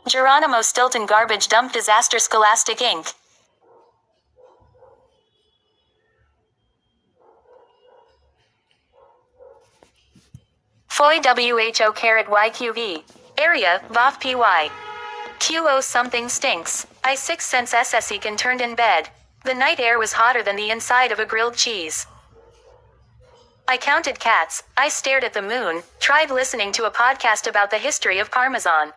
Geronimo Stilton garbage dump disaster Scholastic Inc. Foy WHO carat YQV. Area, VOF PY. QO something stinks. I 6 cents SSEK and turned in bed. The night air was hotter than the inside of a grilled cheese. I counted cats, I stared at the moon, tried listening to a podcast about the history of Parmesan.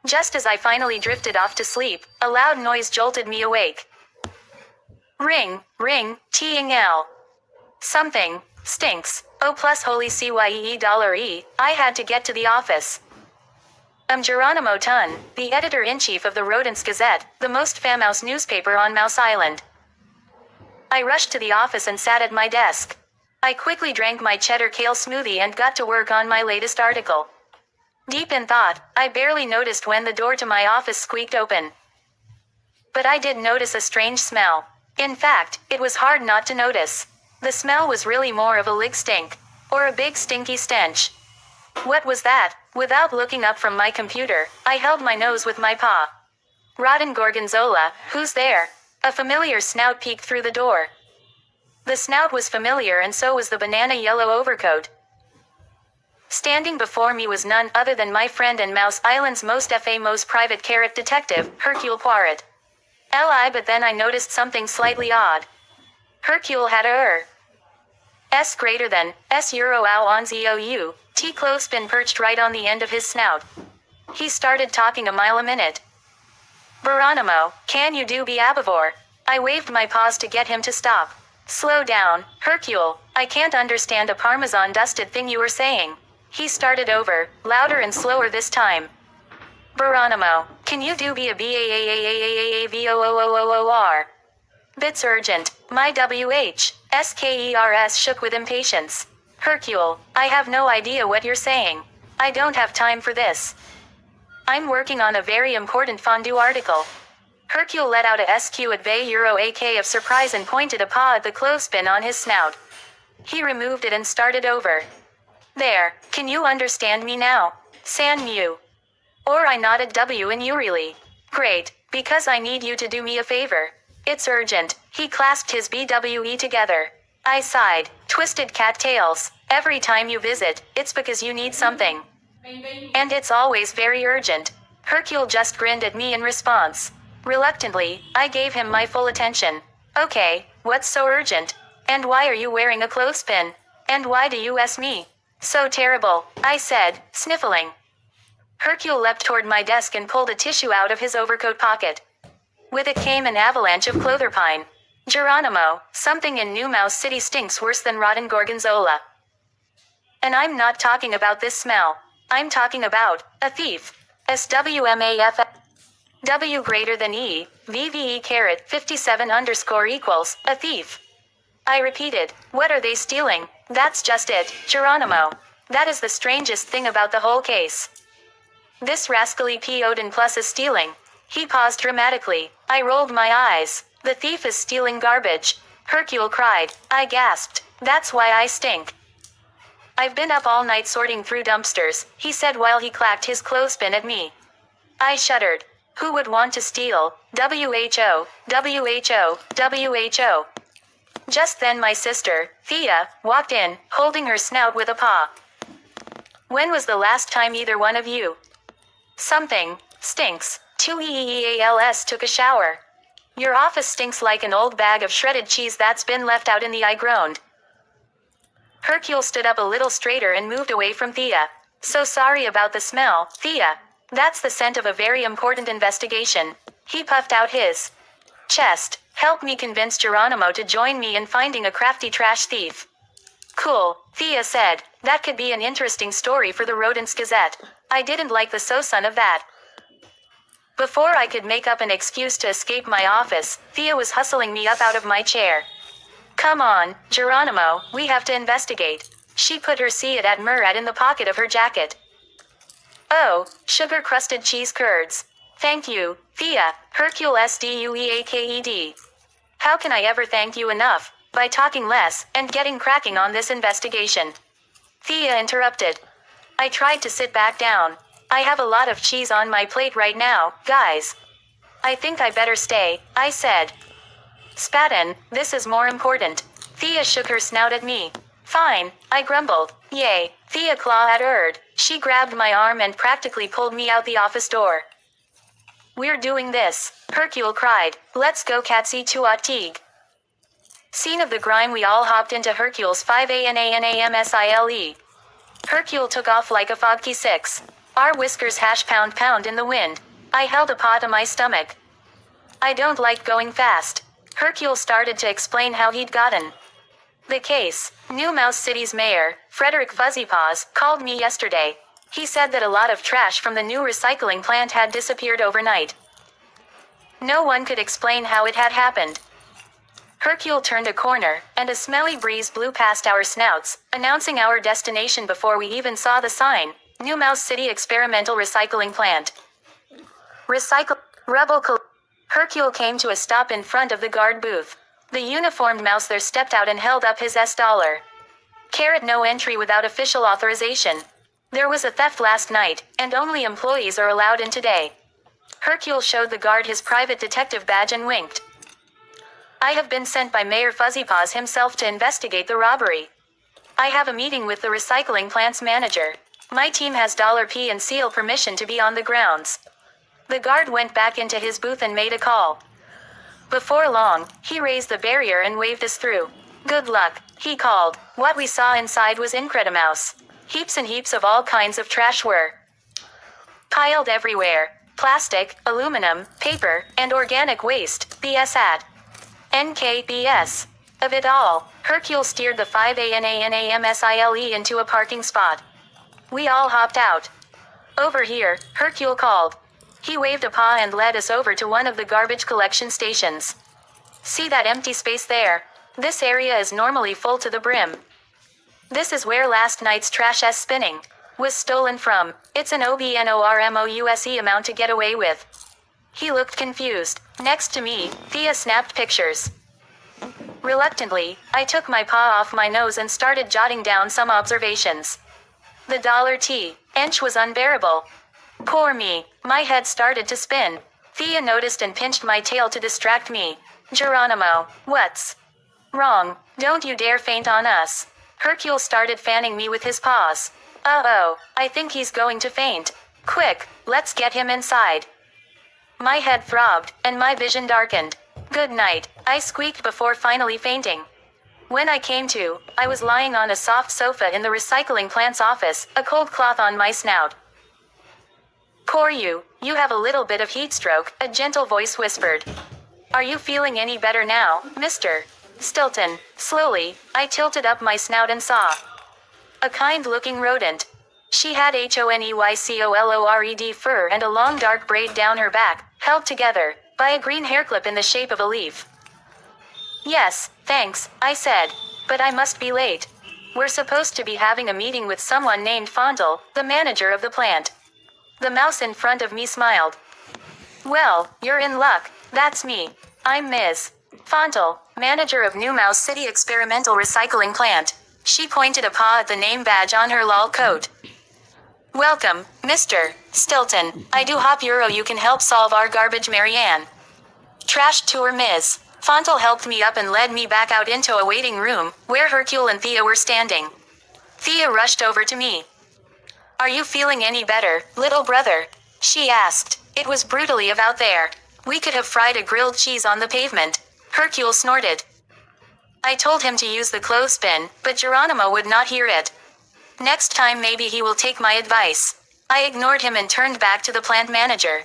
Just as I finally drifted off to sleep, a loud noise jolted me awake. Ring, ring, ting-l. Something stinks. Oh plus holy $CYEE. I had to get to the office. I'm Geronimo Stilton, the editor-in-chief of the Rodents Gazette, the most famous newspaper on Mouse Island. I rushed to the office and sat at my desk. I quickly drank my cheddar kale smoothie and got to work on my latest article. Deep in thought, I barely noticed when the door to my office squeaked open. But I did notice a strange smell. In fact, it was hard not to notice. The smell was really more of a lig stink, or a big stinky stench. What was that? Without looking up from my computer, I held my nose with my paw. Rotten gorgonzola, who's there? A familiar snout peeked through the door. The snout was familiar and so was the banana yellow overcoat. Standing before me was none other than my friend and Mouse Island's most most private carrot detective, Hercule Poirot. But then I noticed something slightly odd. Hercule had a S greater than, S euro ow on ZOU, T clothespin perched right on the end of his snout. He started talking a mile a minute. Geronimo, can you do be abivore? I waved my paws to get him to stop. Slow down, Hercule, I can't understand a Parmesan dusted thing you were saying. He started over, louder and slower this time. Geronimo, can you do be a BAAAAAAVOOOOOR? Bits urgent, my WHSKERS shook with impatience. Hercule, I have no idea what you're saying. I don't have time for this. I'm working on a very important fondue article. Hercule let out a SQ at Bay Euro AK of surprise and pointed a paw at the clothespin on his snout. He removed it and started over. There, can you understand me now? San mu. Or I nodded W and you really. Great, because I need you to do me a favor. It's urgent. He clasped his BWE together. I sighed, twisted cat tails. Every time you visit, it's because you need something. And it's always very urgent. Hercule just grinned at me in response. Reluctantly, I gave him my full attention. Okay, what's so urgent? And why are you wearing a clothespin? And why do you ask me? So terrible, I said, sniffling. Hercule leapt toward my desk and pulled a tissue out of his overcoat pocket. With it came an avalanche of clotherpine. Geronimo, something in New Mouse City stinks worse than rotten gorgonzola. And I'm not talking about this smell. I'm talking about a thief. SWMAF W greater than E, VVE carat 57 underscore equals, a thief. I repeated, what are they stealing? That's just it, Geronimo. That is the strangest thing about the whole case. This rascally P. Odin plus is stealing. He paused dramatically. I rolled my eyes. The thief is stealing garbage. Hercule cried. I gasped. That's why I stink. I've been up all night sorting through dumpsters, he said while he clacked his clothespin at me. I shuddered. Who would want to steal? WHO, WHO, WHO. Just then my sister, Thea, walked in, holding her snout with a paw. When was the last time either one of you? Something stinks. 2EEALS took a shower. Your office stinks like an old bag of shredded cheese that's been left out in the I groaned. Hercule stood up a little straighter and moved away from Thea. So sorry about the smell, Thea. That's the scent of a very important investigation. He puffed out his chest. Help me convince Geronimo to join me in finding a crafty trash thief. Cool, Thea said. That could be an interesting story for the Rodents Gazette. I didn't like the so-son of that. Before I could make up an excuse to escape my office, Thea was hustling me up out of my chair. Come on, Geronimo, we have to investigate. She put her see-it at Murat in the pocket of her jacket. Oh, sugar-crusted cheese curds. Thank you, Thea, Hercule SDUEAKED. How can I ever thank you enough? By talking less, and getting cracking on this investigation. Thea interrupted. I tried to sit back down. I have a lot of cheese on my plate right now, guys. I think I better stay, I said. Spaten, this is more important. Thea shook her snout at me. Fine, I grumbled. Yay, Thea claw at Erd. She grabbed my arm and practically pulled me out the office door. We're doing this, Hercule cried. Let's go Catsy to Atig. Scene of the grime, we all hopped into Hercule's 5ANANAMSILE. Hercule took off like a foggy six. Our whiskers hash pound pound in the wind. I held a pot to my stomach. I don't like going fast. Hercule started to explain how he'd gotten the case. New Mouse City's mayor, Frederick Fuzzypaws, called me yesterday. He said that a lot of trash from the new recycling plant had disappeared overnight. No one could explain how it had happened. Hercule turned a corner, and a smelly breeze blew past our snouts, announcing our destination before we even saw the sign. New Mouse City Experimental Recycling Plant. Hercule came to a stop in front of the guard booth. The uniformed mouse there stepped out and held up his $. No entry without official authorization. There was a theft last night, and only employees are allowed in today. Hercule showed the guard his private detective badge and winked. I have been sent by Mayor Fuzzypaws himself to investigate the robbery. I have a meeting with the recycling plant's manager. My team has $P and seal permission to be on the grounds. The guard went back into his booth and made a call. Before long, he raised the barrier and waved us through. Good luck, he called. What we saw inside was Incredimouse. Heaps and heaps of all kinds of trash were piled everywhere. Plastic, aluminum, paper, and organic waste, BS at NKBS. Of it all, Hercule steered the 5ANANAMSILE into a parking spot. We all hopped out. Over here, Hercule called. He waved a paw and led us over to one of the garbage collection stations. See that empty space there? This area is normally full to the brim. This is where last night's trash spinning was stolen from. It's an OBNORMOUSE amount to get away with. He looked confused. Next to me, Thea snapped pictures. Reluctantly, I took my paw off my nose and started jotting down some observations. The $T was unbearable. Poor me, my head started to spin. Thea noticed and pinched my tail to distract me. Geronimo, what's wrong? Don't you dare faint on us. Hercule started fanning me with his paws. Uh-oh, I think he's going to faint. Quick, let's get him inside. My head throbbed, and my vision darkened. Good night, I squeaked before finally fainting. When I came to, I was lying on a soft sofa in the recycling plant's office, a cold cloth on my snout. Poor you have a little bit of heat stroke, a gentle voice whispered. Are you feeling any better now, Mr. Stilton? Slowly, I tilted up my snout and saw a kind-looking rodent. She had HONEYCOLORED fur and a long dark braid down her back, held together by a green hair clip in the shape of a leaf. Yes, thanks, I said, but I must be late. We're supposed to be having a meeting with someone named Fontel, the manager of the plant. The mouse in front of me smiled. Well, you're in luck, that's me. I'm Ms. Fontel, manager of New Mouse City Experimental Recycling Plant. She pointed a paw at the name badge on her lol coat. Welcome, Mr. Stilton. I do hope you can help solve our garbage, Marianne. Trash tour, Ms. Fontel helped me up and led me back out into a waiting room, where Hercule and Thea were standing. Thea rushed over to me. Are you feeling any better, little brother? She asked. It was brutally out there. We could have fried a grilled cheese on the pavement. Hercule snorted. I told him to use the clothespin, but Geronimo would not hear it. Next time maybe he will take my advice. I ignored him and turned back to the plant manager.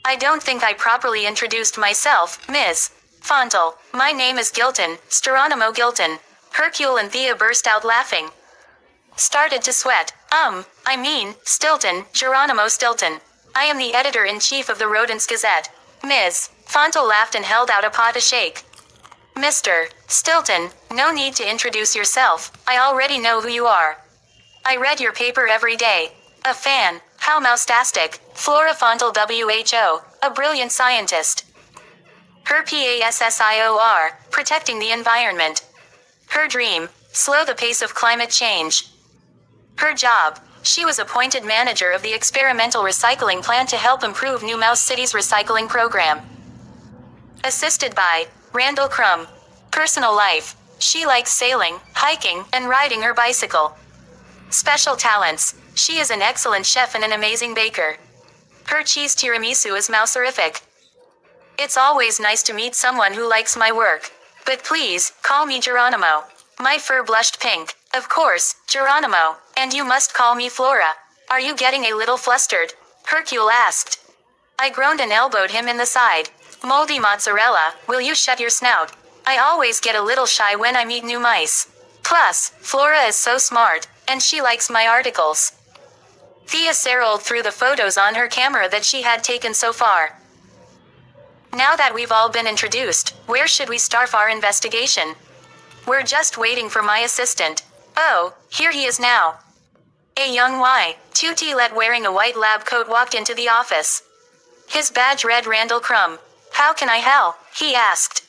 I don't think I properly introduced myself, Ms. Fontel. My name is Gilton, Geronimo Gilton. Hercule and Thea burst out laughing. Started to sweat. Stilton, Geronimo Stilton. I am the editor-in-chief of the Rodents Gazette. Ms. Fontel laughed and held out a paw to shake. Mr. Stilton, no need to introduce yourself, I already know who you are. I read your paper every day. A fan, how moustastic, Flora Fontel WHO, a brilliant scientist. Her PASSIOR, protecting the environment. Her dream, slow the pace of climate change. Her job, She was appointed manager of the experimental recycling plant to help improve New Mouse City's recycling program. Assisted by Randall Crumb. Personal life. She likes sailing, hiking, and riding her bicycle. Special talents. She is an excellent chef and an amazing baker. Her cheese tiramisu is mouserific. It's always nice to meet someone who likes my work. But please, call me Geronimo. My fur blushed pink. Of course, Geronimo. And you must call me Flora. Are you getting a little flustered? Hercule asked. I groaned and elbowed him in the side. Moldy mozzarella, will you shut your snout? I always get a little shy when I meet new mice. Plus, Flora is so smart, and she likes my articles. Thea rolled through the photos on her camera that she had taken so far. Now that we've all been introduced, where should we start our investigation? We're just waiting for my assistant. Oh, here he is now. A young Y2T wearing a white lab coat walked into the office. His badge read Randall Crumb. How can I help? He asked.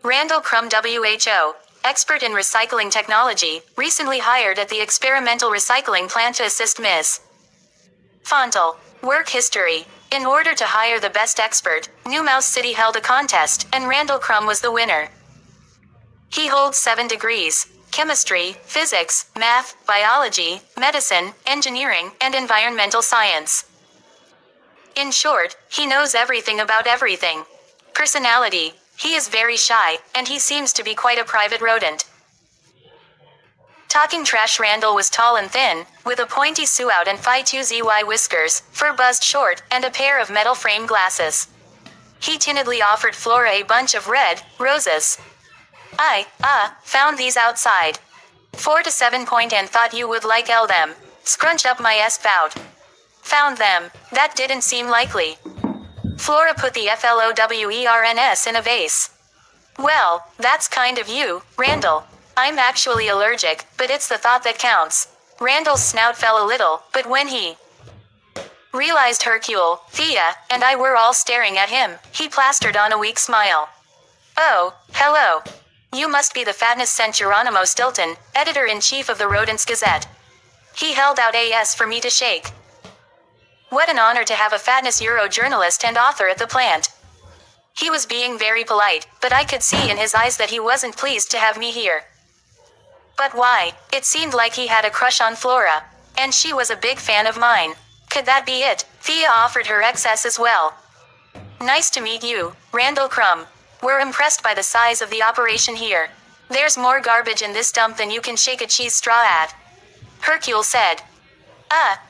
Randall Crumb WHO, expert in recycling technology, recently hired at the experimental recycling plant to assist Ms. Fontel. Work history. In order to hire the best expert, New Mouse City held a contest, and Randall Crumb was the winner. He holds 7 degrees: chemistry, physics, math, biology, medicine, engineering, and environmental science. In short, he knows everything about everything. Personality. He is very shy, and he seems to be quite a private rodent. Talking trash. Randall was tall and thin, with a pointy suit and Phi-2ZY whiskers, fur buzzed short, and a pair of metal frame glasses. He timidly offered Flora a bunch of red roses. I found these outside. 4 to 7 point and thought you would like them. Scrunch up my spout. Found them. That didn't seem likely. Flora put the FLOWERNS in a vase. Well, that's kind of you, Randall. I'm actually allergic, but it's the thought that counts. Randall's snout fell a little, but when he realized Hercule, Thea, and I were all staring at him, he plastered on a weak smile. Oh, hello. You must be the fatness sent Geronimo Stilton, editor-in-chief of the Rodents Gazette. He held out AS for me to shake. What an honor to have a fatness Euro journalist and author at the plant. He was being very polite, but I could see in his eyes that he wasn't pleased to have me here. But why? It seemed like he had a crush on Flora, and she was a big fan of mine. Could that be it? Thea offered her XS as well. Nice to meet you, Randall Crumb. We're impressed by the size of the operation here. There's more garbage in this dump than you can shake a cheese straw at. Hercule said.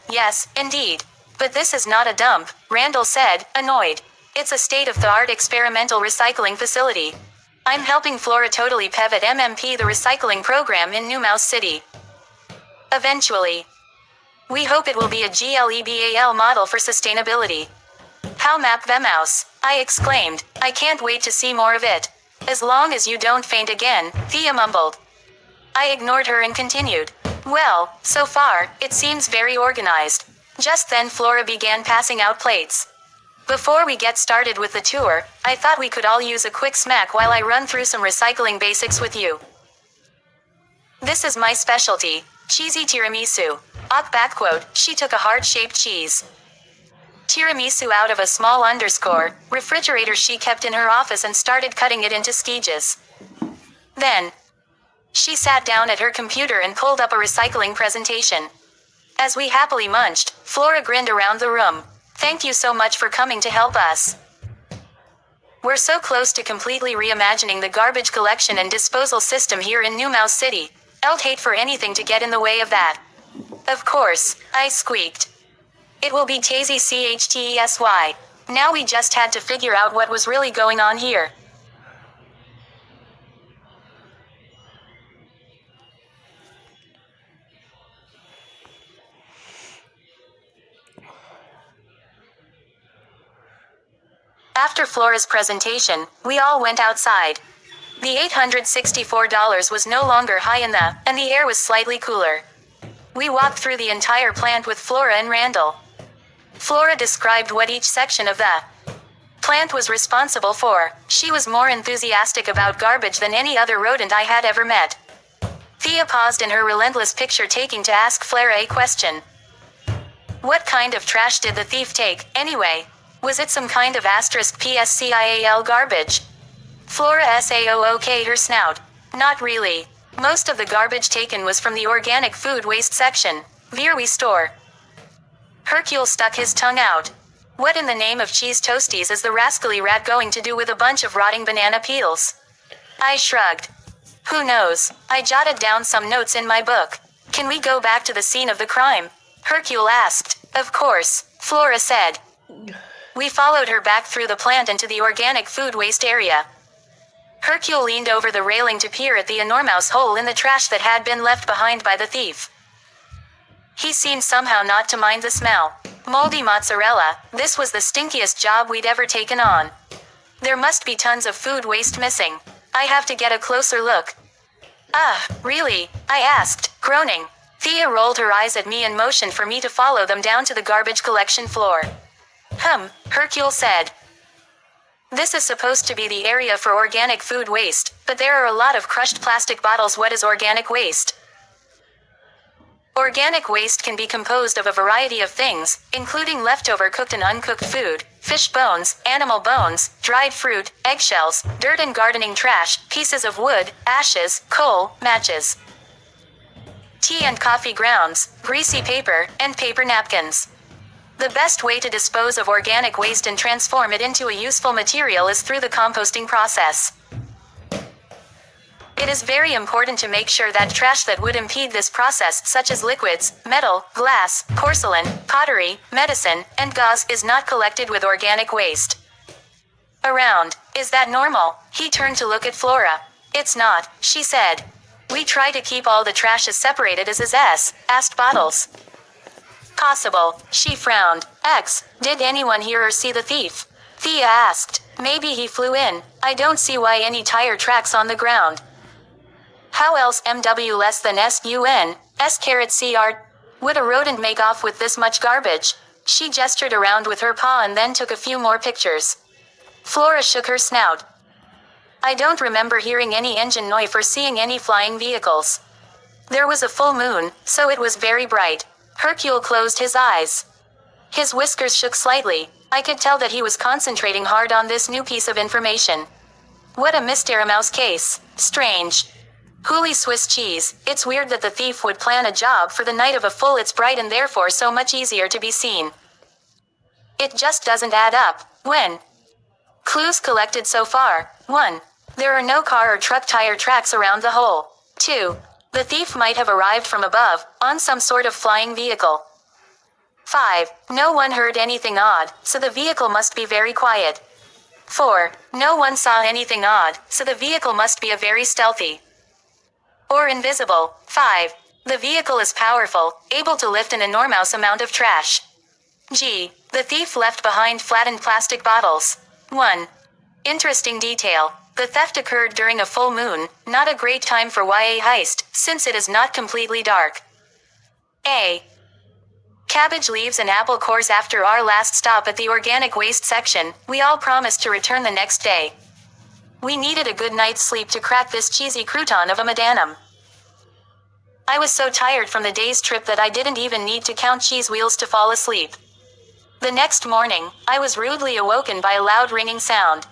Yes, indeed. But this is not a dump, Randall said, annoyed. It's a state-of-the-art experimental recycling facility. I'm helping Flora totally pivot MMP the recycling program in New Mouse City. Eventually. We hope it will be a GLEBAL model for sustainability. How map the mouse? I exclaimed. I can't wait to see more of it. As long as you don't faint again, Thea mumbled. I ignored her and continued. Well, so far, it seems very organized. Just then Flora began passing out plates. Before we get started with the tour, I thought we could all use a quick smack while I run through some recycling basics with you. This is my specialty, cheesy tiramisu. She took a heart-shaped cheese. Tiramisu out of a small refrigerator she kept in her office and started cutting it into skeeges. Then, she sat down at her computer and pulled up a recycling presentation. As we happily munched, Flora grinned around the room. Thank you so much for coming to help us. We're so close to completely reimagining the garbage collection and disposal system here in New Mouse City. I'd hate for anything to get in the way of that. Of course, I squeaked. It will be Tasty CHTESY. Now we just had to figure out what was really going on here. After Flora's presentation, we all went outside. The $864 was no longer high and the air was slightly cooler. We walked through the entire plant with Flora and Randall. Flora described what each section of the plant was responsible for. She was more enthusiastic about garbage than any other rodent I had ever met. Thea paused in her relentless picture-taking to ask Flora a question. What kind of trash did the thief take, anyway? Was it some kind of *PSCIAL garbage? Flora SAOOK her snout. Not really. Most of the garbage taken was from the organic food waste section. Where we store. Hercule stuck his tongue out. What in the name of cheese toasties is the rascally rat going to do with a bunch of rotting banana peels? I shrugged. Who knows? I jotted down some notes in my book. Can we go back to the scene of the crime? Hercule asked. Of course, Flora said. We followed her back through the plant into the organic food waste area. Hercule leaned over the railing to peer at the enormous hole in the trash that had been left behind by the thief. He seemed somehow not to mind the smell. Moldy mozzarella, this was the stinkiest job we'd ever taken on. There must be tons of food waste missing. I have to get a closer look. Really? I asked, groaning. Thea rolled her eyes at me and motioned for me to follow them down to the garbage collection floor. Hercule said. This is supposed to be the area for organic food waste, but there are a lot of crushed plastic bottles. What is organic waste? Organic waste can be composed of a variety of things, including leftover cooked and uncooked food, fish bones, animal bones, dried fruit, eggshells, dirt and gardening trash, pieces of wood, ashes, coal, matches, tea and coffee grounds, greasy paper, and paper napkins. The best way to dispose of organic waste and transform it into a useful material is through the composting process. It is very important to make sure that trash that would impede this process, such as liquids, metal, glass, porcelain, pottery, medicine, and gauze, is not collected with organic waste. Is that normal? He turned to look at Flora. It's not, she said. We try to keep all the trash as separated as asked Bottles. Possible, she frowned. Did anyone hear or see the thief? Thea asked. Maybe he flew in. I don't see why any tire tracks on the ground. How else MW less than SUN, S*CR, would a rodent make off with this much garbage? She gestured around with her paw and then took a few more pictures. Flora shook her snout. I don't remember hearing any engine noise or seeing any flying vehicles. There was a full moon, so it was very bright. Hercule closed his eyes. His whiskers shook slightly. I could tell that he was concentrating hard on this new piece of information. What a mysterious case. Strange. Holy Swiss cheese, it's weird that the thief would plan a job for the night of a full. It's bright and therefore so much easier to be seen. It just doesn't add up. When? Clues collected so far. 1. There are no car or truck tire tracks around the hole. 2. The thief might have arrived from above, on some sort of flying vehicle. 5. No one heard anything odd, so the vehicle must be very quiet. 4. No one saw anything odd, so the vehicle must be a very stealthy or invisible. 5. The vehicle is powerful, able to lift an enormous amount of trash. G. The thief left behind flattened plastic bottles. 1. Interesting detail. The theft occurred during a full moon, not a great time for YA heist, since it is not completely dark. A. Cabbage leaves and apple cores. After our last stop at the organic waste section, we all promised to return the next day. We needed a good night's sleep to crack this cheesy crouton of a madanum. I was so tired from the day's trip that I didn't even need to count cheese wheels to fall asleep. The next morning, I was rudely awoken by a loud ringing sound.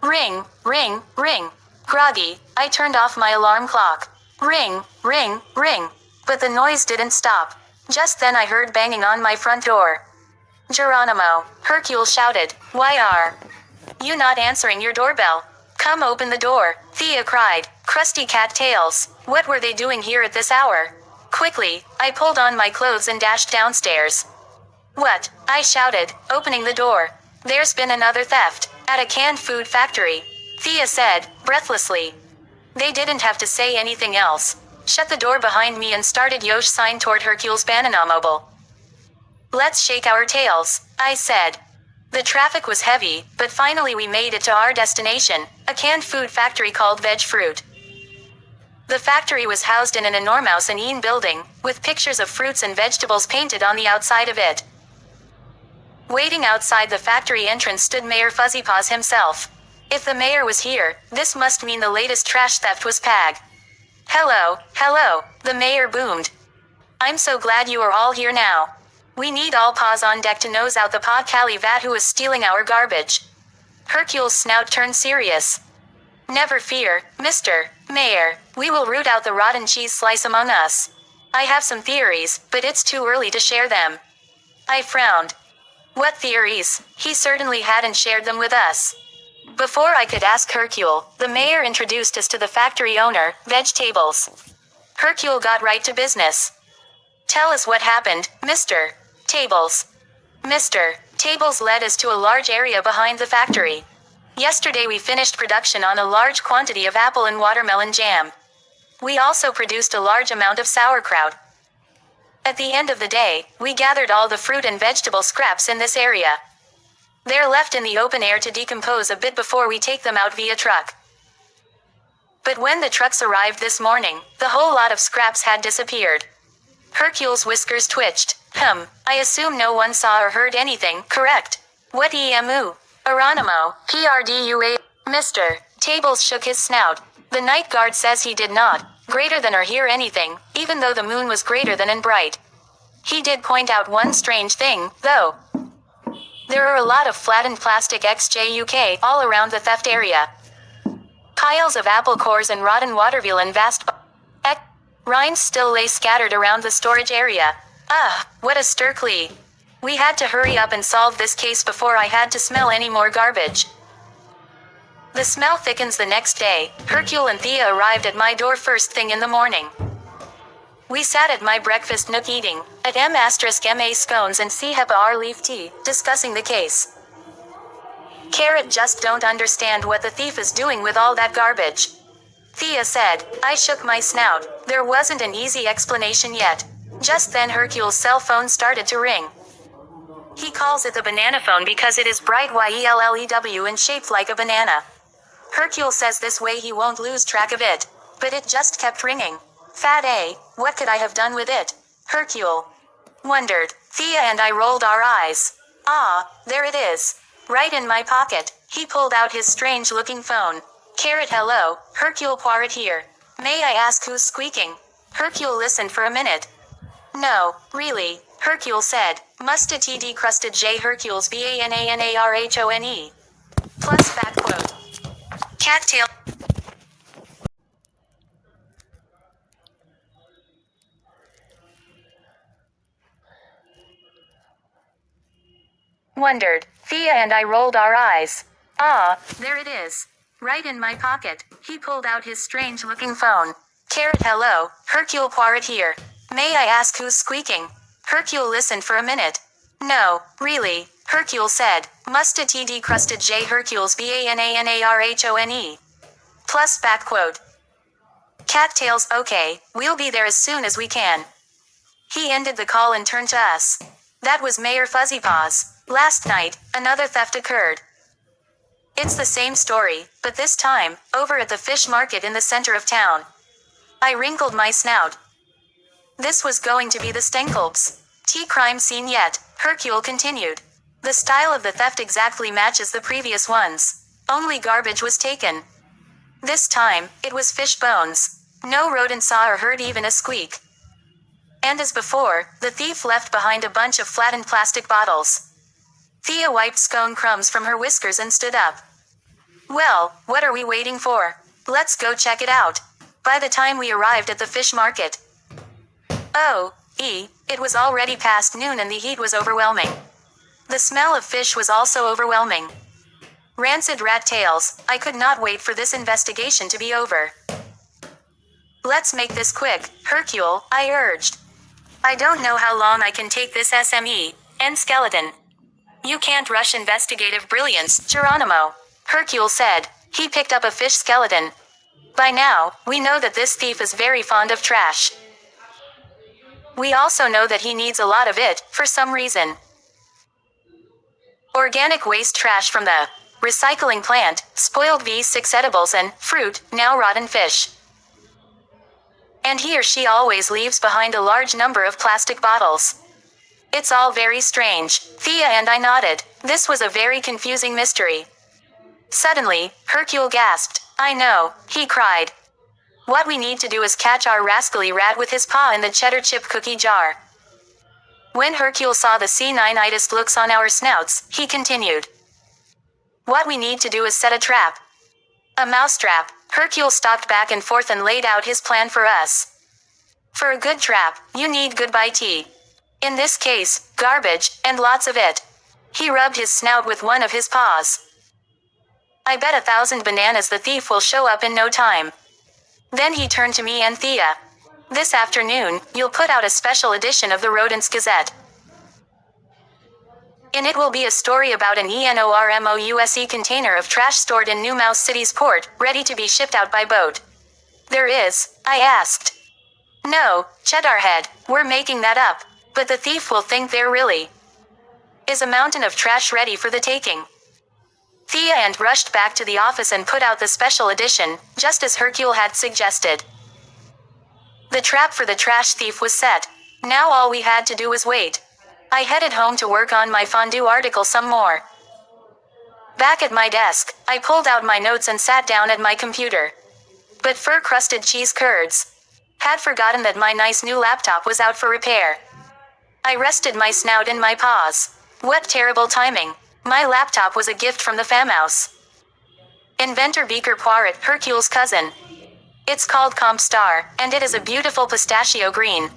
Ring, ring, ring. Groggy, I turned off my alarm clock. Ring, ring, ring. But the noise didn't stop. Just then I heard banging on my front door. Geronimo, Hercule shouted. Why are you not answering your doorbell? Come open the door, Thea cried. Crusty cat tails. What were they doing here at this hour? Quickly, I pulled on my clothes and dashed downstairs. What? I shouted, opening the door. There's been another theft, at a canned food factory, Thea said, breathlessly. They didn't have to say anything else. Shut the door behind me and started Yosh sign toward Hercule's banana mobile. Let's shake our tails, I said. The traffic was heavy, but finally we made it to our destination, a canned food factory called Veg Fruit. The factory was housed in an enormous and building, with pictures of fruits and vegetables painted on the outside of it. Waiting outside the factory entrance stood Mayor Fuzzypaws himself. If the mayor was here, this must mean the latest trash theft was Pag. Hello, hello, the mayor boomed. I'm so glad you are all here now. We need all paws on deck to nose out the Calivat who is stealing our garbage. Hercule's snout turned serious. Never fear, Mr. Mayor, we will root out the rotten cheese slice among us. I have some theories, but it's too early to share them. I frowned. What theories? He certainly hadn't shared them with us. Before I could ask Hercule, the mayor introduced us to the factory owner, Vegetables. Hercule got right to business. Tell us what happened, Mr. Tables. Mr. Tables led us to a large area behind the factory. Yesterday we finished production on a large quantity of apple and watermelon jam. We also produced a large amount of sauerkraut. At the end of the day, we gathered all the fruit and vegetable scraps in this area. They're left in the open air to decompose a bit before we take them out via truck. But when the trucks arrived this morning, the whole lot of scraps had disappeared. Hercule's whiskers twitched. I assume no one saw or heard anything, correct? What emu? Geronimo, PRDUA. Mr. Tables shook his snout. The night guard says he did not, greater than or hear anything, even though the moon was greater than and bright. He did point out one strange thing, though. There are a lot of flattened plastic XJUK all around the theft area. Piles of apple cores and rotten watermeal and vast rinds still lay scattered around the storage area. What a stirkly. We had to hurry up and solve this case before I had to smell any more garbage. The smell thickens the next day. Hercule and Thea arrived at my door first thing in the morning. We sat at my breakfast nook eating, at M***ma scones and C***ar leaf tea, discussing the case. Carrot just don't understand what the thief is doing with all that garbage. Thea said. I shook my snout. There wasn't an easy explanation yet. Just then Hercule's cell phone started to ring. He calls it the banana phone because it is bright YELLEW and shaped like a banana. Hercule says this way he won't lose track of it. But it just kept ringing. Fat A, what could I have done with it? Hercule wondered. Thea and I rolled our eyes. There it is. Right in my pocket. He pulled out his strange-looking phone. Carrot hello, Hercule Poirot here. May I ask who's squeaking? Hercule listened for a minute. No, really, Hercule said. Musta TD crusted J Hercules BANANARHONE. Plus back quote. Cattail. Wondered. Thea and I rolled our eyes. There it is. Right in my pocket. He pulled out his strange-looking phone. Carrot hello, Hercule Poirot here. May I ask who's squeaking? Hercule listened for a minute. No, really, Hercule said. Musta TD crusted J Hercules BANANARHONE. Plus back quote. Cattails okay, we'll be there as soon as we can. He ended the call and turned to us. That was Mayor Fuzzypaws. Last night, another theft occurred. It's the same story, but this time, over at the fish market in the center of town. I wrinkled my snout. This was going to be the Stenkelb's crime scene yet, Hercule continued. The style of the theft exactly matches the previous ones. Only garbage was taken. This time, it was fish bones. No rodent saw or heard even a squeak. And as before, the thief left behind a bunch of flattened plastic bottles. Thea wiped scone crumbs from her whiskers and stood up. Well, what are we waiting for? Let's go check it out. By the time we arrived at the fish market. It was already past noon and the heat was overwhelming. The smell of fish was also overwhelming. Rancid rat tails, I could not wait for this investigation to be over. Let's make this quick, Hercule, I urged. I don't know how long I can take this SME and skeleton. You can't rush investigative brilliance, Geronimo, Hercule said. He picked up a fish skeleton. By now, we know that this thief is very fond of trash. We also know that he needs a lot of it, for some reason. Organic waste trash from the recycling plant, spoiled V6 edibles and fruit, now rotten fish. And he or she always leaves behind a large number of plastic bottles. It's all very strange. Thea and I nodded. This was a very confusing mystery. Suddenly, Hercule gasped. I know, he cried. What we need to do is catch our rascally rat with his paw in the cheddar chip cookie jar. When Hercule saw the C9-itis looks on our snouts, he continued. What we need to do is set a trap. A mousetrap. Hercule stalked back and forth and laid out his plan for us. For a good trap, you need goodbye tea. In this case, garbage, and lots of it. He rubbed his snout with one of his paws. I bet 1,000 bananas the thief will show up in no time. Then he turned to me and Thea. This afternoon, you'll put out a special edition of the Rodents Gazette. In it will be a story about an enormous container of trash stored in New Mouse City's port, ready to be shipped out by boat. There is? I asked. No, Cheddarhead, we're making that up, but the thief will think there really is a mountain of trash ready for the taking. Thea and rushed back to the office and put out the special edition, just as Hercule had suggested. The trap for the trash thief was set. Now all we had to do was wait. I headed home to work on my fondue article some more. Back at my desk, I pulled out my notes and sat down at my computer. But fur-crusted cheese curds. Had forgotten that my nice new laptop was out for repair. I rested my snout in my paws. What terrible timing. My laptop was a gift from the farmhouse. Inventor Beaker Poirot, Hercule's cousin. It's called Compstar, and it is a beautiful pistachio green.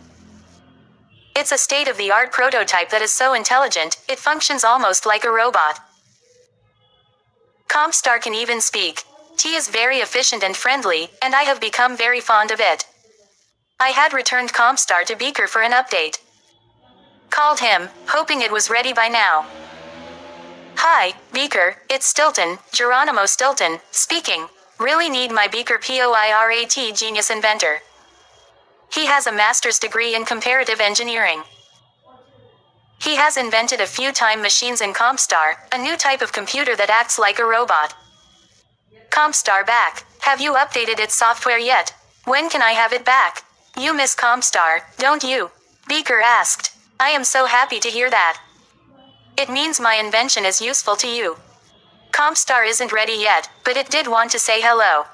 It's a state-of-the-art prototype that is so intelligent, it functions almost like a robot. Compstar can even speak. Tea is very efficient and friendly, and I have become very fond of it. I had returned Compstar to Beaker for an update. Called him, hoping it was ready by now. Hi, Beaker, it's Stilton, Geronimo Stilton, speaking. Really need my Beaker POIRAT genius inventor. He has a master's degree in comparative engineering. He has invented a few time machines in Compstar, a new type of computer that acts like a robot. Compstar back. Have you updated its software yet? When can I have it back? You miss Compstar, don't you? Beaker asked. I am so happy to hear that. It means my invention is useful to you. Compstar isn't ready yet, but it did want to say hello.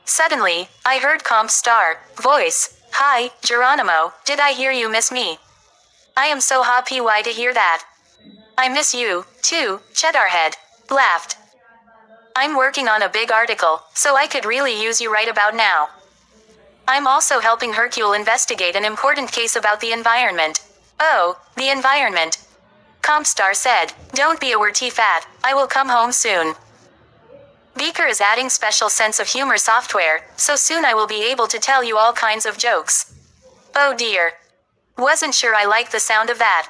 Suddenly, I heard Compstar voice. Hi, Geronimo, did I hear you miss me? I am so happy to hear that. I miss you, too, Cheddarhead. Laughed. I'm working on a big article, so I could really use you right about now. I'm also helping Hercule investigate an important case about the environment. Oh, the environment. Compstar said, don't be a worty fat, I will come home soon. Beaker is adding special sense of humor software, so soon I will be able to tell you all kinds of jokes. Oh dear. Wasn't sure I liked the sound of that.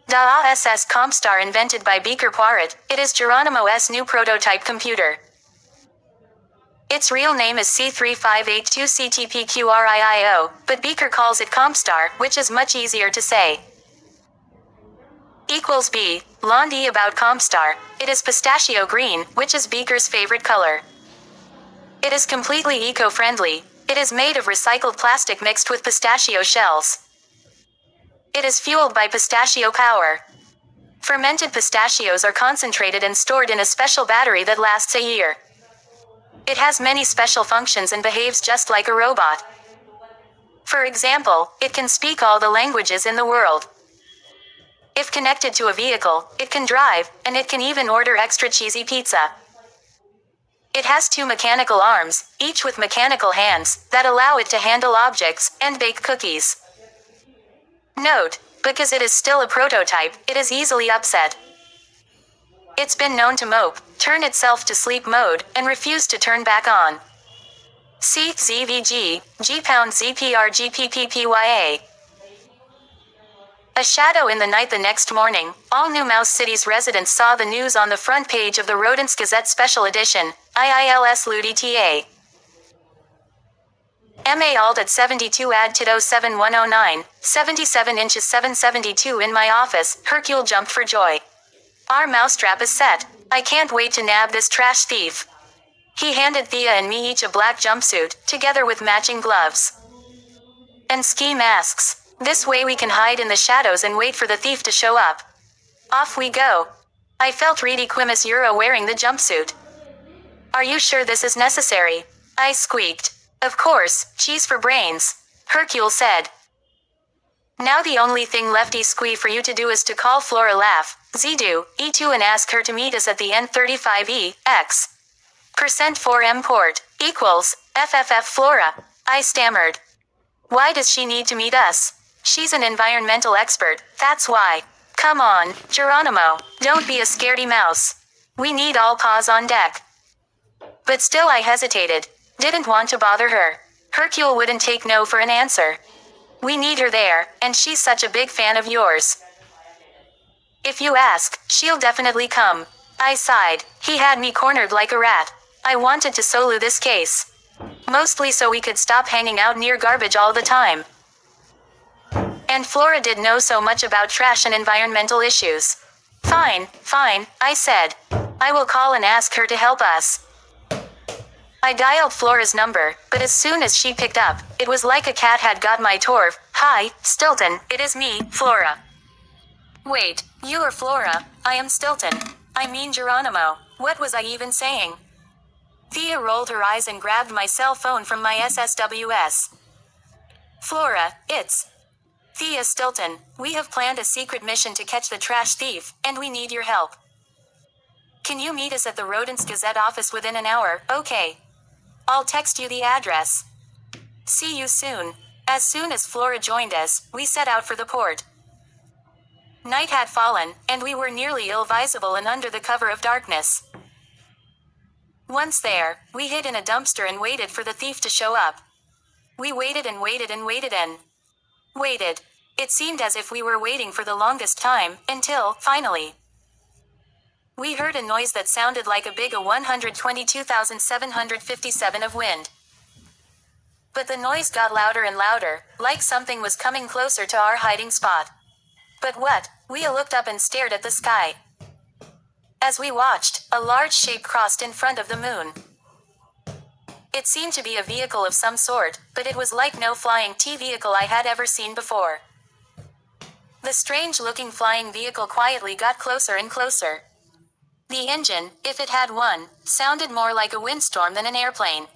DASS Compstar invented by Beaker Poirot, it is Geronimo's new prototype computer. Its real name is C3582CTPQRIIO, but Beaker calls it Compstar, which is much easier to say. Equals B, Londi about Compstar, it is pistachio green, which is Beaker's favorite color. It is completely eco-friendly, it is made of recycled plastic mixed with pistachio shells. It is fueled by pistachio power. Fermented pistachios are concentrated and stored in a special battery that lasts a year. It has many special functions and behaves just like a robot. For example, it can speak all the languages in the world. If connected to a vehicle, it can drive, and it can even order extra cheesy pizza. It has 2 mechanical arms, each with mechanical hands, that allow it to handle objects and bake cookies. Note, because it is still a prototype, it is easily upset. It's been known to mope, turn itself to sleep mode, and refuse to turn back on. See ZVG, G#ZPRGPPPYA. A shadow in the night. The next morning, all New Mouse City's residents saw the news on the front page of the Rodents Gazette Special Edition, IILS LUDTA. MA Alt at 72 Ad Tito 7109, 77 inches 772 in my office, Hercule jumped for joy. Our mousetrap is set. I can't wait to nab this trash thief. He handed Thea and me each a black jumpsuit, together with matching gloves and ski masks. This way we can hide in the shadows and wait for the thief to show up. Off we go. I felt ridiculous wearing the jumpsuit. Are you sure this is necessary? I squeaked. Of course, cheese for brains, Hercule said. Now the only thing left squee for you to do is to call Flora Laugh, Zidu, E2 and ask her to meet us at the N35E, X. Percent 4M port, equals, FFF Flora. I stammered. Why does she need to meet us? She's an environmental expert, that's why. Come on, Geronimo, don't be a scaredy mouse. We need all paws on deck. But still I hesitated. Didn't want to bother her. Hercule wouldn't take no for an answer. We need her there, and she's such a big fan of yours. If you ask, she'll definitely come. I sighed. He had me cornered like a rat. I wanted to solo this case. Mostly so we could stop hanging out near garbage all the time. And Flora did know so much about trash and environmental issues. Fine, I said. I will call and ask her to help us. I dialed Flora's number, but as soon as she picked up, it was like a cat had got my turf. Hi, Stilton, it is me, Flora. Wait, you are Flora, I am Stilton. I mean Geronimo, what was I even saying? Thea rolled her eyes and grabbed my cell phone from my SSWS. Flora, it's Thea Stilton. We have planned a secret mission to catch the trash thief, and we need your help. Can you meet us at the Rodents Gazette office within an hour? Okay. I'll text you the address. See you soon. As soon as Flora joined us, we set out for the port. Night had fallen, and we were nearly ill-visible and under the cover of darkness. Once there, we hid in a dumpster and waited for the thief to show up. We waited and waited and waited and waited. It seemed as if we were waiting for the longest time, until, finally, we heard a noise that sounded like a big 122,757 of wind. But the noise got louder and louder, like something was coming closer to our hiding spot. But what? We looked up and stared at the sky. As we watched, a large shape crossed in front of the moon. It seemed to be a vehicle of some sort, but it was like no flying vehicle I had ever seen before. The strange-looking flying vehicle quietly got closer and closer. The engine, if it had one, sounded more like a windstorm than an airplane.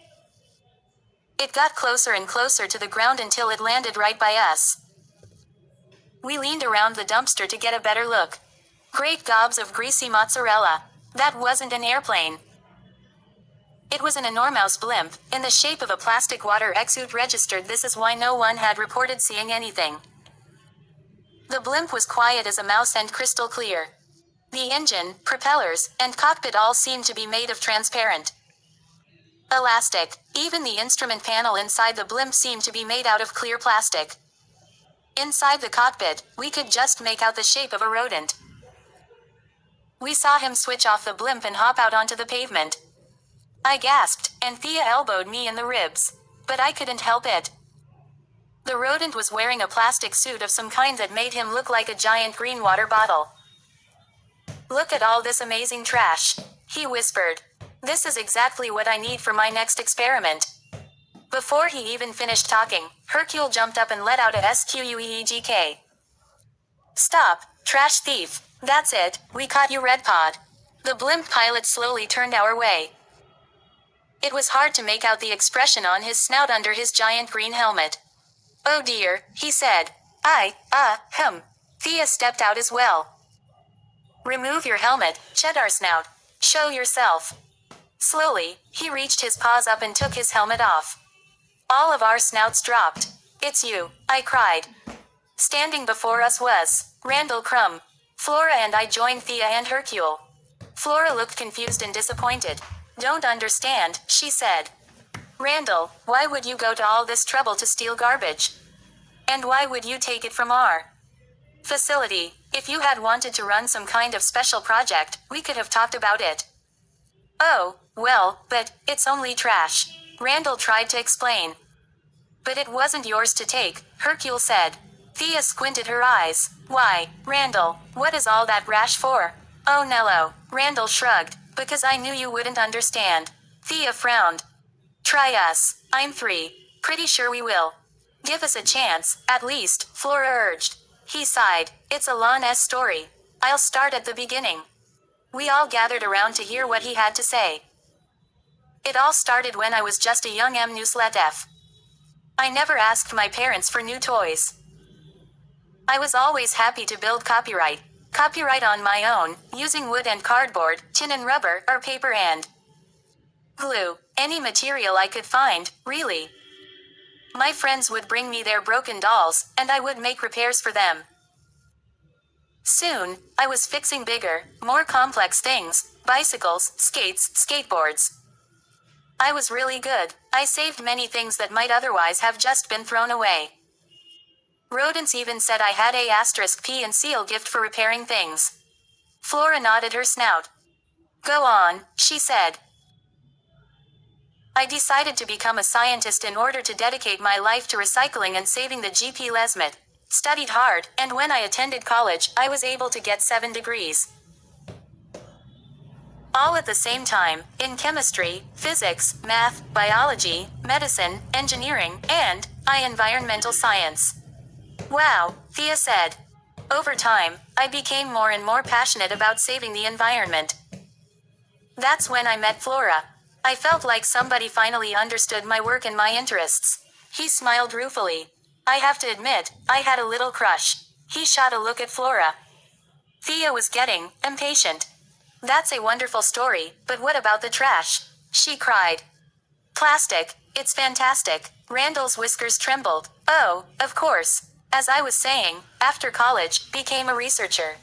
It got closer and closer to the ground until it landed right by us. We leaned around the dumpster to get a better look. Great gobs of greasy mozzarella. That wasn't an airplane. It was an enormous blimp, in the shape of a plastic water exude registered. This is why no one had reported seeing anything. The blimp was quiet as a mouse and crystal clear. The engine, propellers, and cockpit all seemed to be made of transparent elastic. Even the instrument panel inside the blimp seemed to be made out of clear plastic. Inside the cockpit, we could just make out the shape of a rodent. We saw him switch off the blimp and hop out onto the pavement. I gasped, and Thea elbowed me in the ribs. But I couldn't help it. The rodent was wearing a plastic suit of some kind that made him look like a giant green water bottle. Look at all this amazing trash, he whispered. This is exactly what I need for my next experiment. Before he even finished talking, Hercule jumped up and let out a squeegk. Stop, trash thief. That's it, we caught you, Red Pod. The blimp pilot slowly turned our way. It was hard to make out the expression on his snout under his giant green helmet. Oh dear, he said. Thea stepped out as well. Remove your helmet, Cheddar Snout. Show yourself. Slowly, he reached his paws up and took his helmet off. All of our snouts dropped. It's you, I cried. Standing before us was Randall Crumb. Flora and I joined Thea and Hercule. Flora looked confused and disappointed. Don't understand, she said. Randall, why would you go to all this trouble to steal garbage? And why would you take it from our facility? If you had wanted to run some kind of special project, we could have talked about it. Oh, well, but it's only trash, Randall tried to explain. But it wasn't yours to take, Hercule said. Thea squinted her eyes. Why, Randall, what is all that rash for? Oh Nello, Randall shrugged. Because I knew you wouldn't understand. Thea frowned. Try us, I'm 3. Pretty sure we will. Give us a chance, at least, Flora urged. He sighed. It's a long story. I'll start at the beginning. We all gathered around to hear what he had to say. It all started when I was just a young Newsletf. I never asked my parents for new toys. I was always happy to build copyright. Copyright on my own, using wood and cardboard, tin and rubber, or paper and glue. Any material I could find, really. My friends would bring me their broken dolls, and I would make repairs for them. Soon, I was fixing bigger, more complex things: bicycles, skates, skateboards. I was really good. I saved many things that might otherwise have just been thrown away. Rodents even said I had a *P and seal gift for repairing things. Flora nodded her snout. Go on, she said. I decided to become a scientist in order to dedicate my life to recycling and saving the GP Lesmet. Studied hard, and when I attended college, I was able to get 7 degrees. All at the same time, in chemistry, physics, math, biology, medicine, engineering, and environmental science. Wow, Thea said. Over time, I became more and more passionate about saving the environment. That's when I met Flora. I felt like somebody finally understood my work and my interests. He smiled ruefully. I have to admit, I had a little crush. He shot a look at Flora. Thea was getting impatient. That's a wonderful story, but what about the trash? She cried. Plastic, it's fantastic. Randall's whiskers trembled. Oh, of course. As I was saying, after college, became a researcher.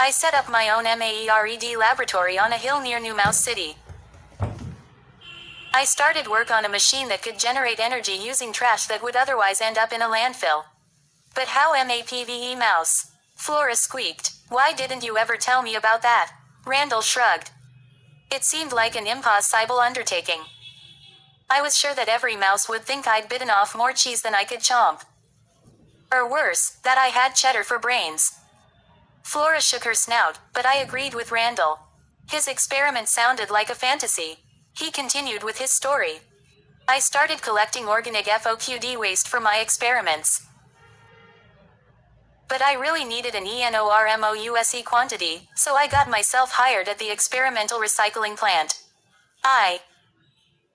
I set up my own MAERED laboratory on a hill near New Mouse City. I started work on a machine that could generate energy using trash that would otherwise end up in a landfill. But how MAPVE mouse? Flora squeaked. Why didn't you ever tell me about that? Randall shrugged. It seemed like an impossible undertaking. I was sure that every mouse would think I'd bitten off more cheese than I could chomp. Or worse, that I had cheddar for brains. Flora shook her snout, but I agreed with Randall. His experiment sounded like a fantasy. He continued with his story. I started collecting organic FOQD waste for my experiments. But I really needed an ENORMOUSE quantity, so I got myself hired at the experimental recycling plant. I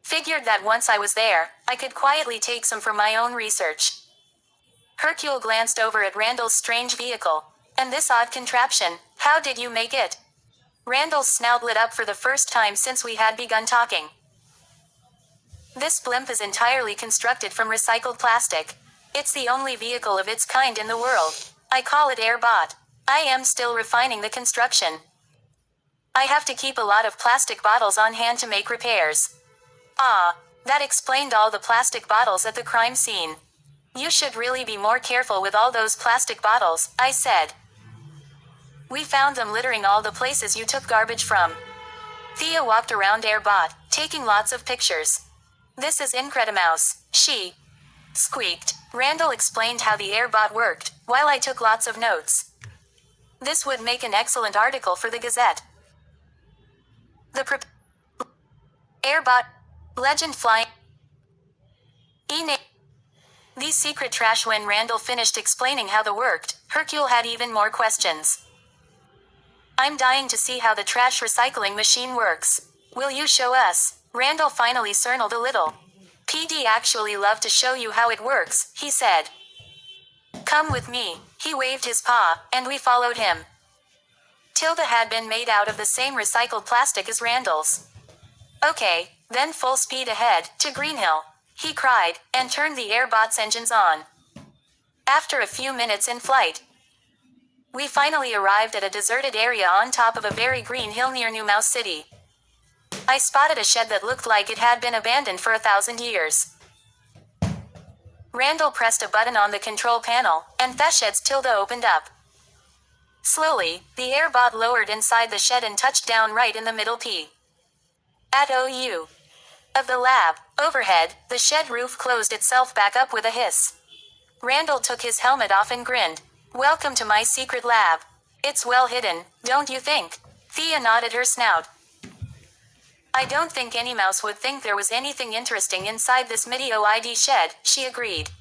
figured that once I was there, I could quietly take some for my own research. Hercule glanced over at Randall's strange vehicle. And this odd contraption, how did you make it? Randall's snout lit up for the first time since we had begun talking. This blimp is entirely constructed from recycled plastic. It's the only vehicle of its kind in the world. I call it Airbot. I am still refining the construction. I have to keep a lot of plastic bottles on hand to make repairs. That explained all the plastic bottles at the crime scene. You should really be more careful with all those plastic bottles, I said. We found them littering all the places you took garbage from. Thea walked around Airbot, taking lots of pictures. This is Incredimouse, she squeaked. Randall explained how the Airbot worked, while I took lots of notes. This would make an excellent article for the Gazette. The Airbot legend flying. These secret trash. When Randall finished explaining how they worked, Hercule had even more questions. I'm dying to see how the trash recycling machine works. Will you show us? Randall finally snarled a little. PD actually love to show you how it works, he said. Come with me. He waved his paw, and we followed him. Tilda had been made out of the same recycled plastic as Randall's. Okay, then full speed ahead, to Greenhill, he cried, and turned the Airbot's engines on. After a few minutes in flight, we finally arrived at a deserted area on top of a very green hill near New Mouse City. I spotted a shed that looked like it had been abandoned for 1,000 years. Randall pressed a button on the control panel, and the shed's Tilda opened up. Slowly, the Airbot lowered inside the shed and touched down right in the middle at OU of the lab. Overhead, the shed roof closed itself back up with a hiss. Randall took his helmet off and grinned. Welcome to my secret lab. It's well hidden, don't you think? Thea nodded her snout. I don't think any mouse would think there was anything interesting inside this MIDI-OID shed, she agreed.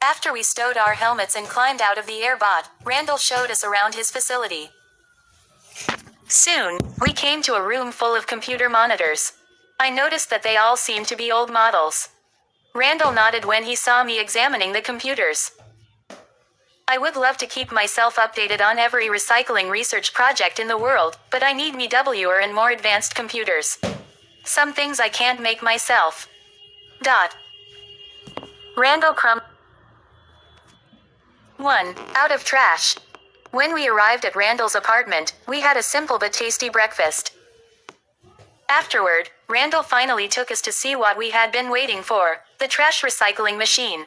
After we stowed our helmets and climbed out of the Airbot, Randall showed us around his facility. Soon, we came to a room full of computer monitors. I noticed that they all seemed to be old models. Randall nodded when he saw me examining the computers. I would love to keep myself updated on every recycling research project in the world, but I need MWR and more advanced computers. Some things I can't make myself. Dot. Randall Crumb. 1. Out of trash. When we arrived at Randall's apartment, we had a simple but tasty breakfast. Afterward, Randall finally took us to see what we had been waiting for, the trash recycling machine.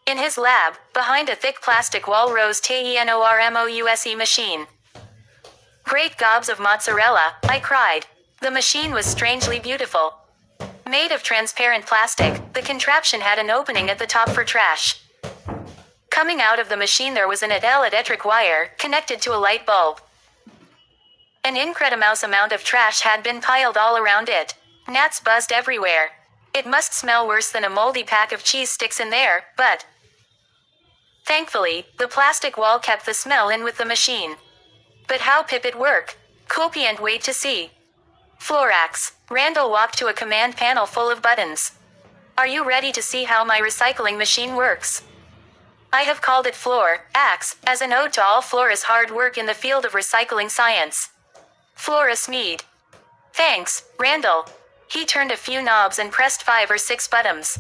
In his lab, behind a thick plastic wall rose TENORMOUSE machine. Great gobs of mozzarella, I cried. The machine was strangely beautiful. Made of transparent plastic, the contraption had an opening at the top for trash. Coming out of the machine there was an electric wire, connected to a light bulb. An incredible amount of trash had been piled all around it. Gnats buzzed everywhere. It must smell worse than a moldy pack of cheese sticks in there, but thankfully, the plastic wall kept the smell in with the machine. But how pip it work? Can't wait to see. Florax. Randall walked to a command panel full of buttons. Are you ready to see how my recycling machine works? I have called it Florax, as an ode to all Flora's hard work in the field of recycling science. Flora Smeed. Thanks, Randall. He turned a few knobs and pressed 5 or 6 buttons.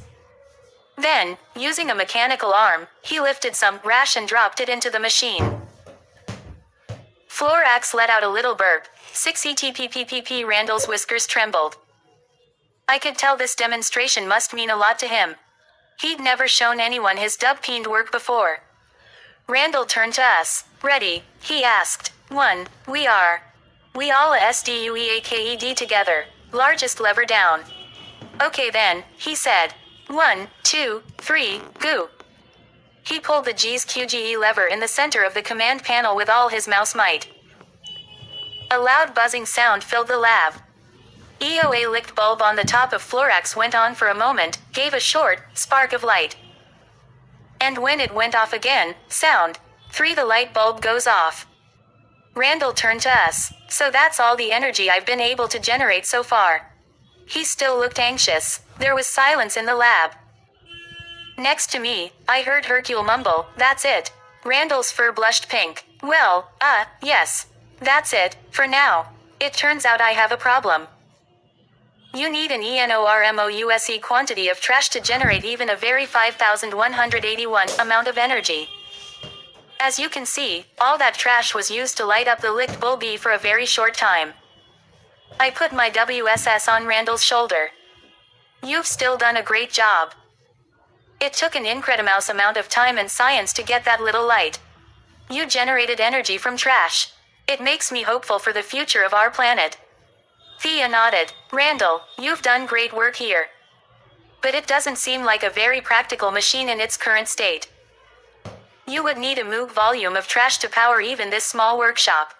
Then, using a mechanical arm, he lifted some trash and dropped it into the machine. Florax let out a little burp. 6 ETPPPP. Randall's whiskers trembled. I could tell this demonstration must mean a lot to him. He'd never shown anyone his dub-peened work before. Randall turned to us. Ready? He asked. 1. We all SDUEAKED together. Largest lever down. Okay then, he said. 1, 2, 3, go. He pulled the GSQGE lever in the center of the command panel with all his mouse might. A loud buzzing sound filled the lab. EOA licked bulb on the top of Florax went on for a moment, gave a short spark of light. And when it went off again, sound. 3. The light bulb goes off. Randall turned to us. So that's all the energy I've been able to generate so far. He still looked anxious. There was silence in the lab. Next to me, I heard Hercule mumble, that's it. Randall's fur blushed pink. Well, yes. That's it, for now. It turns out I have a problem. You need an ENORMOUSE quantity of trash to generate even a very 5,181 amount of energy. As you can see, all that trash was used to light up the licked bulb for a very short time. I put my WSS on Randall's shoulder. You've still done a great job. It took an incredible amount of time and science to get that little light. You generated energy from trash. It makes me hopeful for the future of our planet. Thea nodded. Randall, you've done great work here. But it doesn't seem like a very practical machine in its current state. You would need a moog volume of trash to power even this small workshop.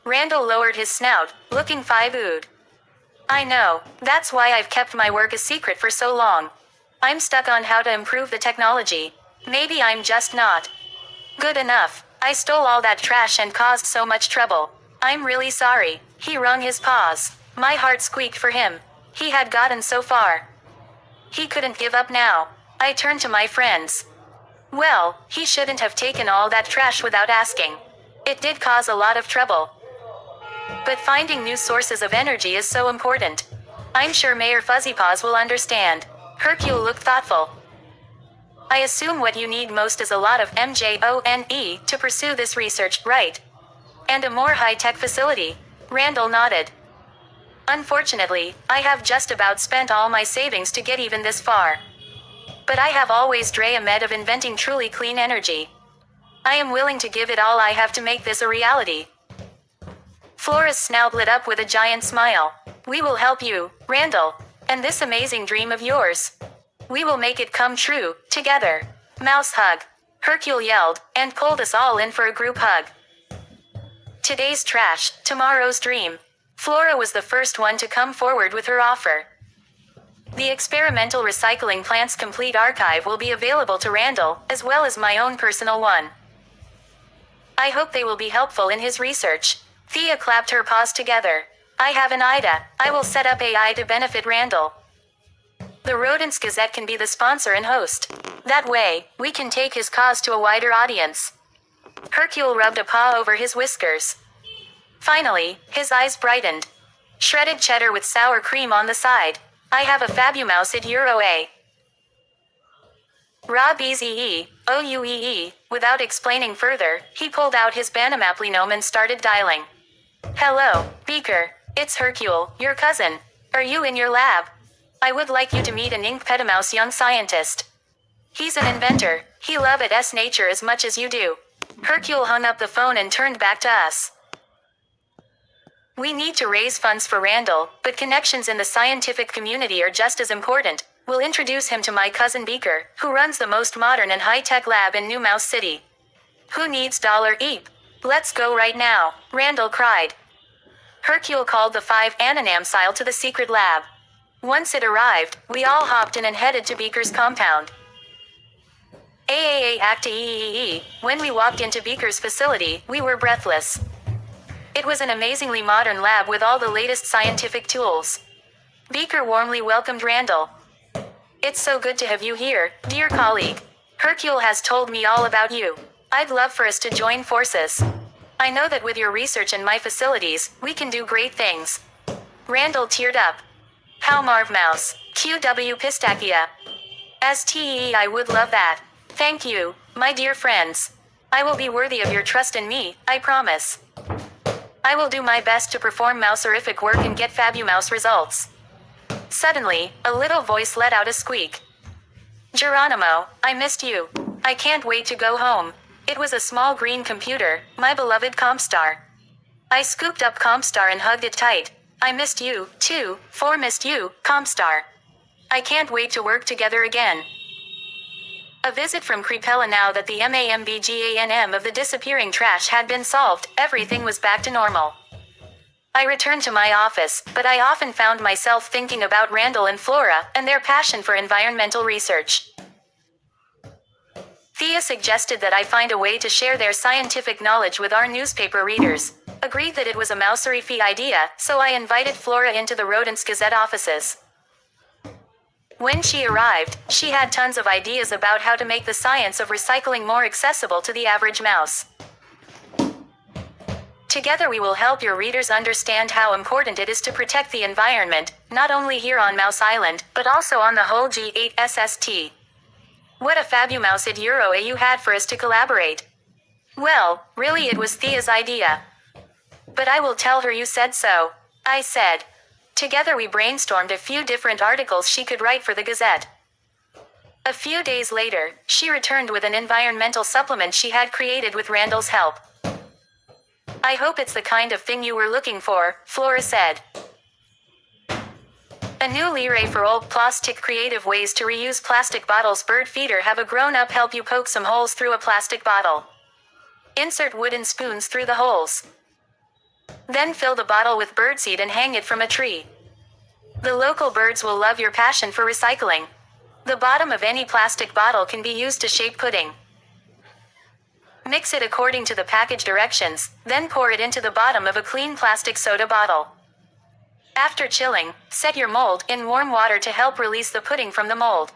Randall lowered his snout, looking 5'd. I know, that's why I've kept my work a secret for so long. I'm stuck on how to improve the technology. Maybe I'm just not good enough. I stole all that trash and caused so much trouble. I'm really sorry. He wrung his paws. My heart squeaked for him. He had gotten so far. He couldn't give up now. I turned to my friends. Well, he shouldn't have taken all that trash without asking. It did cause a lot of trouble. But finding new sources of energy is so important. I'm sure Mayor Fuzzypaws will understand. Hercule looked thoughtful. I assume what you need most is a lot of MJONE to pursue this research, right? And a more high-tech facility. Randall nodded. Unfortunately, I have just about spent all my savings to get even this far. But I have always dreamed of inventing truly clean energy. I am willing to give it all I have to make this a reality. Flora's snout lit up with a giant smile. We will help you, Randall, and this amazing dream of yours. We will make it come true, together. Mouse hug. Hercule yelled, and pulled us all in for a group hug. Today's trash, tomorrow's dream. Flora was the first one to come forward with her offer. The experimental recycling plant's complete archive will be available to Randall, as well as my own personal one. I hope they will be helpful in his research. Thea clapped her paws together. I have an idea. I will set up AI to benefit Randall. The Rodents Gazette can be the sponsor and host. That way, we can take his cause to a wider audience. Hercule rubbed a paw over his whiskers. Finally, his eyes brightened. Shredded cheddar with sour cream on the side. I have a Fabumouse at Euro A. Rob Easy OUEE. Without explaining further, he pulled out his Banamaply gnome and started dialing. Hello, Beaker. It's Hercule, your cousin. Are you in your lab? I would like you to meet an Inkpetamouse young scientist. He's an inventor. He loves nature as much as you do. Hercule hung up the phone and turned back to us. We need to raise funds for Randall, but connections in the scientific community are just as important. We'll introduce him to my cousin Beaker, who runs the most modern and high-tech lab in New Mouse City. Who needs $eep? Let's go right now, Randall cried. Hercule called the 5 Anonamsile to the secret lab. Once it arrived, we all hopped in and headed to Beaker's compound. When we walked into Beaker's facility, we were breathless. It was an amazingly modern lab with all the latest scientific tools. Beaker warmly welcomed Randall. It's so good to have you here, dear colleague. Hercule has told me all about you. I'd love for us to join forces. I know that with your research and my facilities, we can do great things. Randall teared up. How Marvmouse. QW Pistachia. STEE, I would love that. Thank you, my dear friends. I will be worthy of your trust in me, I promise. I will do my best to perform mouserific work and get Fabumouse results. Suddenly, a little voice let out a squeak. Geronimo, I missed you. I can't wait to go home. It was a small green computer, my beloved Compstar. I scooped up Compstar and hugged it tight. I missed you, too, missed you, Compstar. I can't wait to work together again. A visit from Crepella. Now that the MAMBGANM of the disappearing trash had been solved, everything was back to normal. I returned to my office, but I often found myself thinking about Randall and Flora, and their passion for environmental research. Thea suggested that I find a way to share their scientific knowledge with our newspaper readers. Agreed that it was a mouserific idea, so I invited Flora into the Rodents Gazette offices. When she arrived, she had tons of ideas about how to make the science of recycling more accessible to the average mouse. Together we will help your readers understand how important it is to protect the environment, not only here on Mouse Island, but also on the whole G8SST. What a Fabumouse at Euro A you had for us to collaborate. Well, really it was Thea's idea. But I will tell her you said so, I said. Together we brainstormed a few different articles she could write for the Gazette. A few days later, she returned with an environmental supplement she had created with Randall's help. I hope it's the kind of thing you were looking for, Flora said. A new lyre for old plastic. Creative ways to reuse plastic bottles. Bird feeder. Have a grown-up help you poke some holes through a plastic bottle. Insert wooden spoons through the holes. Then fill the bottle with birdseed and hang it from a tree. The local birds will love your passion for recycling. The bottom of any plastic bottle can be used to shape pudding. Mix it according to the package directions, then pour it into the bottom of a clean plastic soda bottle. After chilling, set your mold in warm water to help release the pudding from the mold.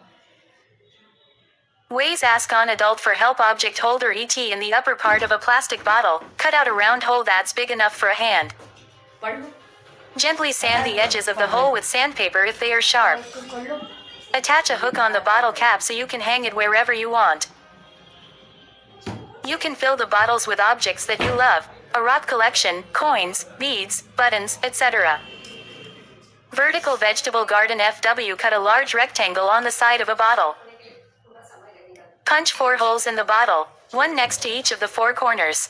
Ways. Ask on adult for help. Object holder ET in the upper part of a plastic bottle. Cut out a round hole that's big enough for a hand. Gently sand the edges of the hole with sandpaper if they are sharp. Attach a hook on the bottle cap so you can hang it wherever you want. You can fill the bottles with objects that you love. A rock collection, coins, beads, buttons, etc. Vertical vegetable garden. FW. Cut a large rectangle on the side of a bottle. Punch 4 holes in the bottle, one next to each of the 4 corners.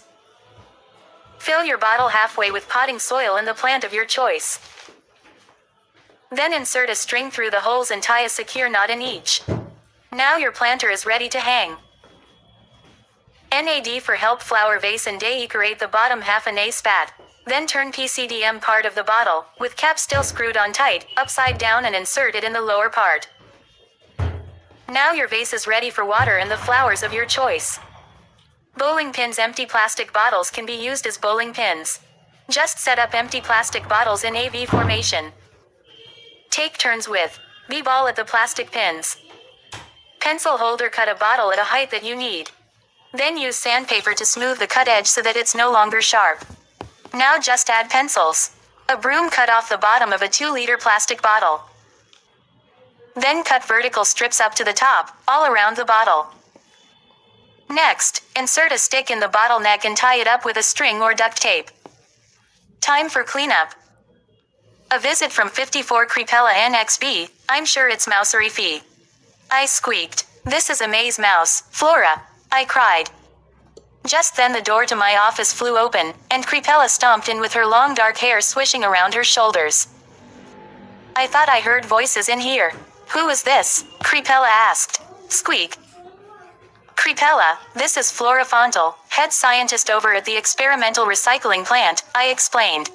Fill your bottle halfway with potting soil and the plant of your choice. Then insert a string through the holes and tie a secure knot in each. Now your planter is ready to hang. NAD for help. Flower vase and decorate the bottom half an A spat. Then turn PCDM part of the bottle, with cap still screwed on tight, upside down and insert it in the lower part. Now your vase is ready for water and the flowers of your choice. Bowling pins. Empty plastic bottles can be used as bowling pins. Just set up empty plastic bottles in AV formation. Take turns with B-ball at the plastic pins. Pencil holder, cut a bottle at a height that you need. Then use sandpaper to smooth the cut edge so that it's no longer sharp. Now just add pencils. A broom, cut off the bottom of a 2-liter plastic bottle. Then cut vertical strips up to the top, all around the bottle. Next, insert a stick in the bottle neck and tie it up with a string or duct tape. Time for cleanup. A visit from 54 Crepella NXB, I'm sure it's mousery fee. I squeaked. This is a maze mouse, Flora, I cried. Just then the door to my office flew open, and Crepella stomped in with her long dark hair swishing around her shoulders. I thought I heard voices in here. Who is this? Crepella asked. Squeak. Crepella, this is Flora Fontel, head scientist over at the experimental recycling plant, I explained.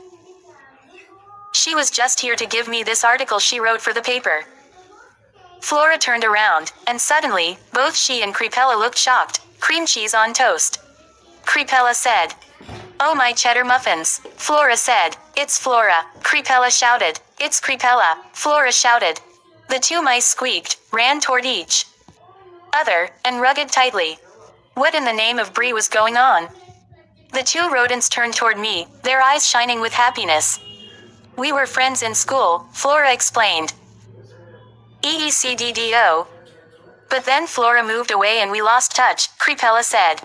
She was just here to give me this article she wrote for the paper. Flora turned around, and suddenly, both she and Crepella looked shocked. Cream cheese on toast. Crepella said. Oh, my cheddar muffins. Flora said. It's Flora. Crepella shouted. It's Crepella. Flora shouted. The two mice squeaked, ran toward each other, and rugged tightly. What in the name of Brie was going on? The two rodents turned toward me, their eyes shining with happiness. We were friends in school, Flora explained. EECDDO. But then Flora moved away and we lost touch, Crepella said.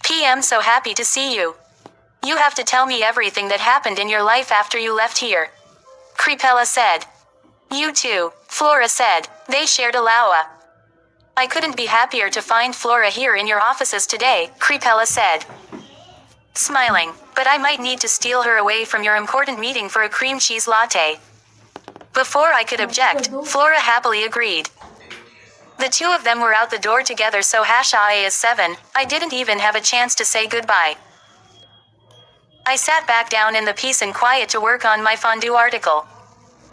PM, so happy to see you. You have to tell me everything that happened in your life after you left here. Crepella said. You too, Flora said. They shared a laua. I couldn't be happier to find Flora here in your offices today, Crepella said. Smiling, but I might need to steal her away from your important meeting for a cream cheese latte. Before I could object, Flora happily agreed. The two of them were out the door together, so #IA is 7, I didn't even have a chance to say goodbye. I sat back down in the peace and quiet to work on my fondue article.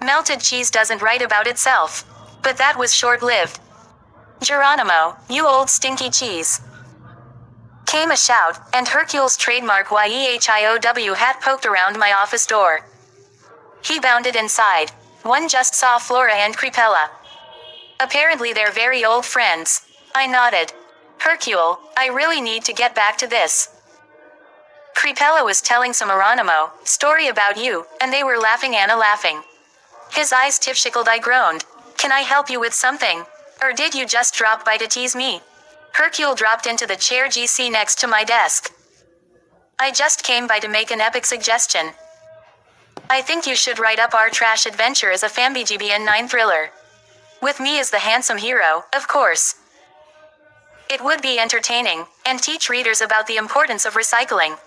Melted cheese doesn't write about itself. But that was short-lived. Geronimo, you old stinky cheese. Came a shout, and Hercule's trademark YEHIOW hat poked around my office door. He bounded inside. One just saw Flora and Crepella. Apparently they're very old friends. I nodded. Hercule, I really need to get back to this. Crepella was telling some Geronimo story about you, and they were laughing, Anna laughing. His eyes tifshickled, I groaned. Can I help you with something? Or did you just drop by to tease me? Hercule dropped into the chair GC next to my desk. I just came by to make an epic suggestion. I think you should write up our trash adventure as a FamBGBN 9 thriller. With me as the handsome hero, of course. It would be entertaining, and teach readers about the importance of recycling.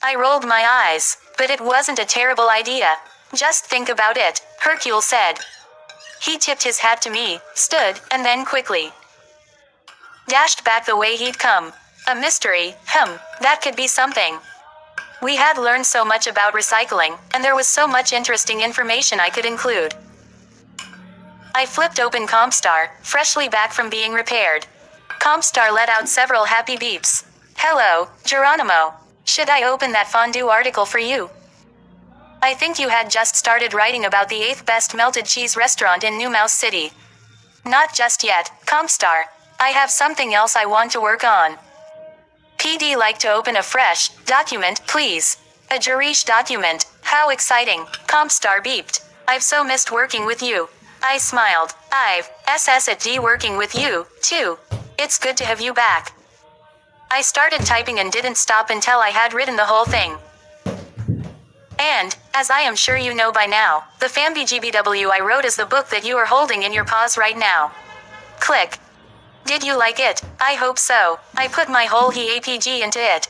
I rolled my eyes, but it wasn't a terrible idea. Just think about it, Hercule said. He tipped his hat to me, stood, and then quickly dashed back the way he'd come. A mystery, that could be something. We had learned so much about recycling, and there was so much interesting information I could include. I flipped open Compstar, freshly back from being repaired. Compstar let out several happy beeps. Hello, Geronimo. Should I open that fondue article for you? I think you had just started writing about the 8th best melted cheese restaurant in New Mouse City. Not just yet, Compstar. I have something else I want to work on. PD, like to open a fresh document, please. A Jarish document. How exciting, Compstar beeped. I've so missed working with you. I smiled. I've SS at D working with you, too. It's good to have you back. I started typing and didn't stop until I had written the whole thing. And, as I am sure you know by now, the FamBGBW I wrote is the book that you are holding in your paws right now. Click. Did you like it? I hope so. I put my whole APG into it.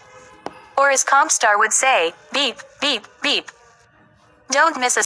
Or as Compstar would say, beep, beep, beep. Don't miss a